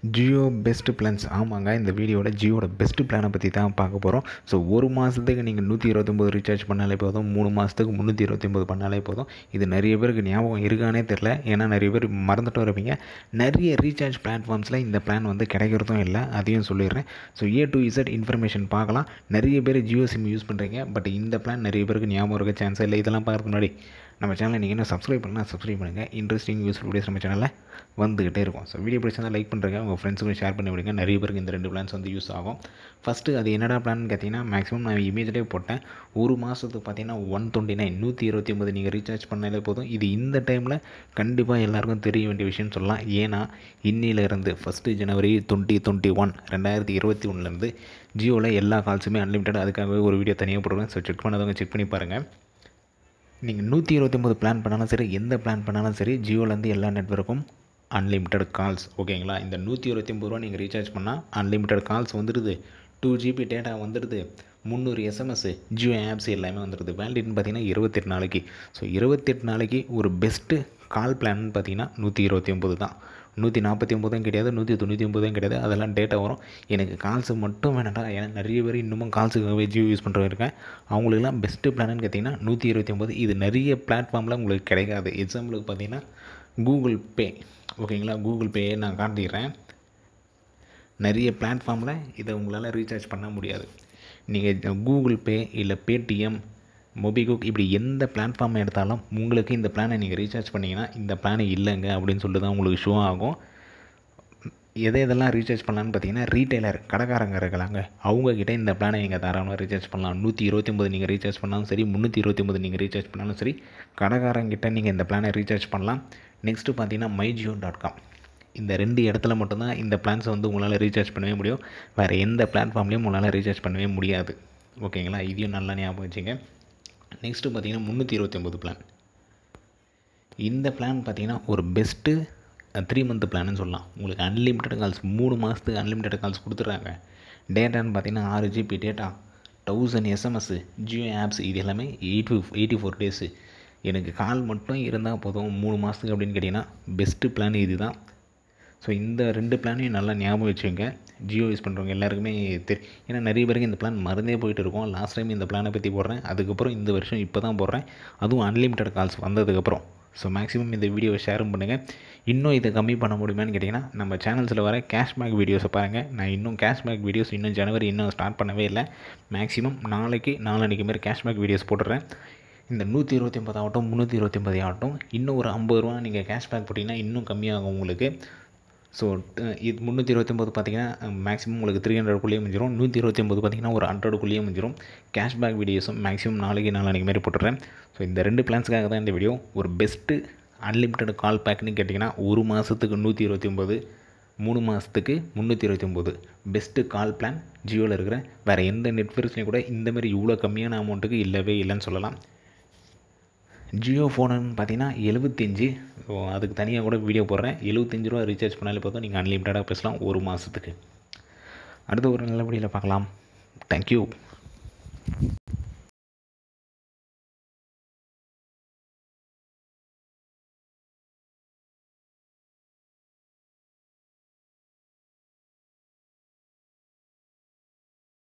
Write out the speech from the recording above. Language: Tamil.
Jio best plans. ஆமாங்க, இந்த வீடியோவில் ஜியோட பெஸ்ட் பிளானை பற்றி தான் பார்க்க போகிறோம். ஸோ ஒரு மாதத்துக்கு நீங்கள் 129 ரீசார்ஜ் பண்ணாலே போதும், 3 மாதத்துக்கு 329 பண்ணாலே போதும். இது நிறைய பேருக்கு ஞாபகம் இருக்கானே தெரில, ஏன்னா நிறைய பேர் மறந்துட்டும் இருப்பீங்க. நிறைய ரீசார்ஜ் பிளாட்ஃபார்ம்ஸில் இந்த பிளான் வந்து கிடைக்கிறதும் இல்லை, அதையும் சொல்லிடுறேன். So A to Z information பார்க்கலாம். நிறைய பேர் ஜியோ சிம் யூஸ் பண்ணுறீங்க, பட் இந்த பிளான் நிறைய பேருக்கு ஞாபகம் இருக்க சான்ஸே இல்லை. இதெல்லாம் பார்க்கறதுக்கு முன்னாடி நம்ம சேனலை நீங்கள் இன்னும் சப்ஸ்கிரைப் பண்ணால் சப்ஸ்கிரைப் பண்ணுங்கள். இன்ட்ரெஸ்டிங் யூஸ்ஃபுல் வீடியோஸ் நம்ம சேனலில் வந்துகிட்டே இருக்கும். ஸோ வீடியோ பிடிச்சிருந்தால் லைக் பண்ணுறேங்க, உங்கள் ஃப்ரெண்ட்ஸுக்கும் ஷேர் பண்ணி விடுங்க. நிறைய பேருக்கு இந்த 2 பிளான்ஸ் வந்து யூஸ் ஆகும். ஃபஸ்ட்டு அது என்னடா பிளான் பார்த்தீங்கன்னா, மேக்ஸிமம் நான் இமேஜ்லேயே போட்டேன். ஒரு மாதத்துக்கு பார்த்தீங்கன்னா 129 129 நீங்கள் ரீசார்ஜ் பண்ணாலே போதும். இது இந்த டைமில் கண்டிப்பாக எல்லாருக்கும் தெரிய வேண்டிய விஷயம்னு சொல்லலாம். ஏன்னா இன்னிலேருந்து 1 ஜனவரி 2021 2021 ஜியோவில் எல்லா கால்ஸுமே அன்லிமிட்டட். அதுக்காகவே ஒரு வீடியோ தனியாக போடுவேன். ஸோ செக் பண்ணாதவங்க செக் பண்ணி பாருங்கள். நீங்கள் 129 பிளான் பண்ணாலும் சரி, எந்த பிளான் பண்ணாலும் சரி, ஜியோலேருந்து எல்லா நெட்வொர்க்கும் அன்லிமிட்டட் கால்ஸ். ஓகேங்களா? இந்த 129 ரூபா நீங்கள் ரீசார்ஜ் பண்ணால் அன்லிமிட்டட் கால்ஸ் வந்துடுது, 2 GB டேட்டா வந்துடுது, 300 SMS, ஜியோ ஆப்ஸ் எல்லாமே வந்துடுது. வேலிடிட்டின்னு பார்த்தீங்கன்னா 28 நாளைக்கு. ஸோ 28 நாளைக்கு ஒரு பெஸ்ட்டு கால் பிளான் பார்த்தீங்கன்னா 129 தான். 149 கிடையாது, 199 கிடையாது. அதெல்லாம் டேட்டா வரும். எனக்கு கால்ஸு மட்டும் வேணாண்டா. ஏன்னா நிறைய பேர் இன்னமும் கால்ஸுக்காகவே ஜியோ யூஸ் பண்ணுறவங்க இருக்கேன். அவங்களுக்குலாம் பெஸ்ட்டு பிளான்னு கேட்டிங்கன்னா 129. இது நிறைய பிளாட்ஃபார்மில் உங்களுக்கு கிடைக்காது. எக்ஸாம்பிளுக்கு பார்த்தீங்கன்னா கூகுள் பே. ஓகேங்களா? கூகுள் பேயை நான் காட்டிடுறேன். நிறைய பிளாட்ஃபார்மில் இதை உங்களால் ரீசார்ஜ் பண்ண முடியாது. நீங்கள் கூகுள் பே இல்லை பேடிஎம், மொபிகுக், இப்படி எந்த பிளாட்ஃபார்மை எடுத்தாலும் உங்களுக்கு இந்த பிளானை நீங்கள் ரீசார்ஜ் பண்ணிங்கன்னா இந்த பிளானை இல்லைங்க அப்படின்னு சொல்லிட்டு தான் உங்களுக்கு ஷோ ஆகும். எதெல்லாம் ரீசார்ஜ் பண்ணலான்னு பார்த்தீங்கன்னா, ரீட்டைலர் கடைக்காரங்க இருக்கலாங்க, அவங்கக்கிட்ட இந்த பிளானை நீங்கள் தாராளமாக ரீசார்ஜ் பண்ணலாம். 129 நீங்கள் ரீசார்ஜ் பண்ணாலும் சரி, 329 நீங்கள் ரீசார்ஜ் பண்ணாலும் சரி, கடைக்காரங்கிட்ட நீங்கள் இந்த பிளானை ரீசார்ஜ் பண்ணலாம். நெக்ஸ்ட்டு பார்த்தீங்கன்னா myjio.com. இந்த 2 இடத்துல மட்டும்தான் இந்த பிளான்ஸை வந்து உங்களால் ரீசார்ஜ் பண்ணவே முடியும். வேறு எந்த பிளாட்ஃபார்ம்லேயும் உங்களால் ரீசார்ஜ் பண்ணவே முடியாது. ஓகேங்களா? இதையும் நல்லா ஞாபகம் வச்சுங்க. நெக்ஸ்ட்டு பார்த்தீங்கன்னா 329 பிளான். இந்த பிளான் பார்த்தீங்கன்னா ஒரு பெஸ்ட்டு 3 மந்த் பிளான்னு சொல்லலாம். உங்களுக்கு அன்லிமிட்டட் கால்ஸ், 3 மாதத்துக்கு அன்லிமிட்டட் கால்ஸ் கொடுத்துட்றாங்க. டேட்டான்னு பார்த்தீங்கன்னா 6 GB data, 1000 SMS, Jio apps, இது எல்லாமே 84 டேஸு. எனக்கு கால் மட்டும் இருந்தால் போதும் 3 மாதத்துக்கு அப்படின்னு கேட்டிங்கன்னா பெஸ்ட்டு பிளான் இது தான். ஸோ இந்த 2 பிளானையும் நல்லா ஞாபகம் வச்சுங்க. ஜியோ யூஸ் பண்ணுறவங்க எல்லாருக்குமே ஏன்னா நிறைய பேருக்கு இந்த பிளான் மறந்தே போயிட்டு இருக்கும். லாஸ்ட் டைம் இந்த பிளானை பற்றி போடுறேன், அதுக்கப்புறம் இந்த வருஷம் இப்போ தான் போடுறேன், அதுவும் அன்லிமிட்டட் கால்ஸ் வந்ததுக்கப்புறம். ஸோ மேக்ஸிமம் இந்த வீடியோவை ஷேரும் பண்ணுங்கள். இன்னும் இதை கம்மி பண்ண முடியுமான்னு கேட்டிங்கன்னா, நம்ம சேனல்ஸில் வர கேஷ்பேக் வீடியோஸை பாருங்கள். நான் இன்னும் கேஷ்பேக் வீடியோஸ் இன்னும் ஜனவரி இன்னும் ஸ்டார்ட் பண்ணவே இல்லை. மேக்ஸிமம் நாளைக்கு மாரி கேஷ்பேக் வீடியோஸ் போட்டுடுறேன். இந்த 129 ஆகட்டும், 329 ஆகட்டும், இன்னும் ஒரு 50 ரூபா நீங்கள் கேஷ்பேக் போட்டிங்கன்னா இன்னும் கம்மியாகும் உங்களுக்கு. ஸோ இது 329 பார்த்தீங்கன்னா மேக்ஸிமம் உங்களுக்கு 300க்குள்ளேயே முடிஞ்சிடும். 129 பார்த்தீங்கன்னா ஒரு 100க்குள்ளேயே முடிஞ்சிடும். கேஷ்பேக் வீடியோஸும் மேக்ஸிமம் நாளைக்கு மாரி போட்டுடுறேன். ஸோ இந்த 2 பிளான்ஸுக்காக தான் இந்த வீடியோ. ஒரு பெஸ்ட்டு அன்லிமிட்டட் கால் பேக்னு கேட்டிங்கன்னா, ஒரு மாதத்துக்கு 129, 3 மாதத்துக்கு 329 பெஸ்ட்டு கால் பிளான் ஜியோவில் இருக்கிற வேறு எந்த நெட்வொர்க்ஸ்லையும் கூட இந்தமாரி இவ்வளோ கம்மியான அமௌண்ட்டுக்கு இல்லவே இல்லைன்னு சொல்லலாம். ஜியோ ஃபோனுன்னு பார்த்தீங்கன்னா 75. ஸோ அதுக்கு தனியாக கூட வீடியோ போடுறேன். 75 ரூபா ரீசார்ஜ் பண்ணாலே போதும், நீங்கள் அன்லிமிட்டடாக பேசலாம் ஒரு மாதத்துக்கு. அடுத்த ஒரு நல்ல வீடியோவில் பார்க்கலாம். தேங்க்யூ.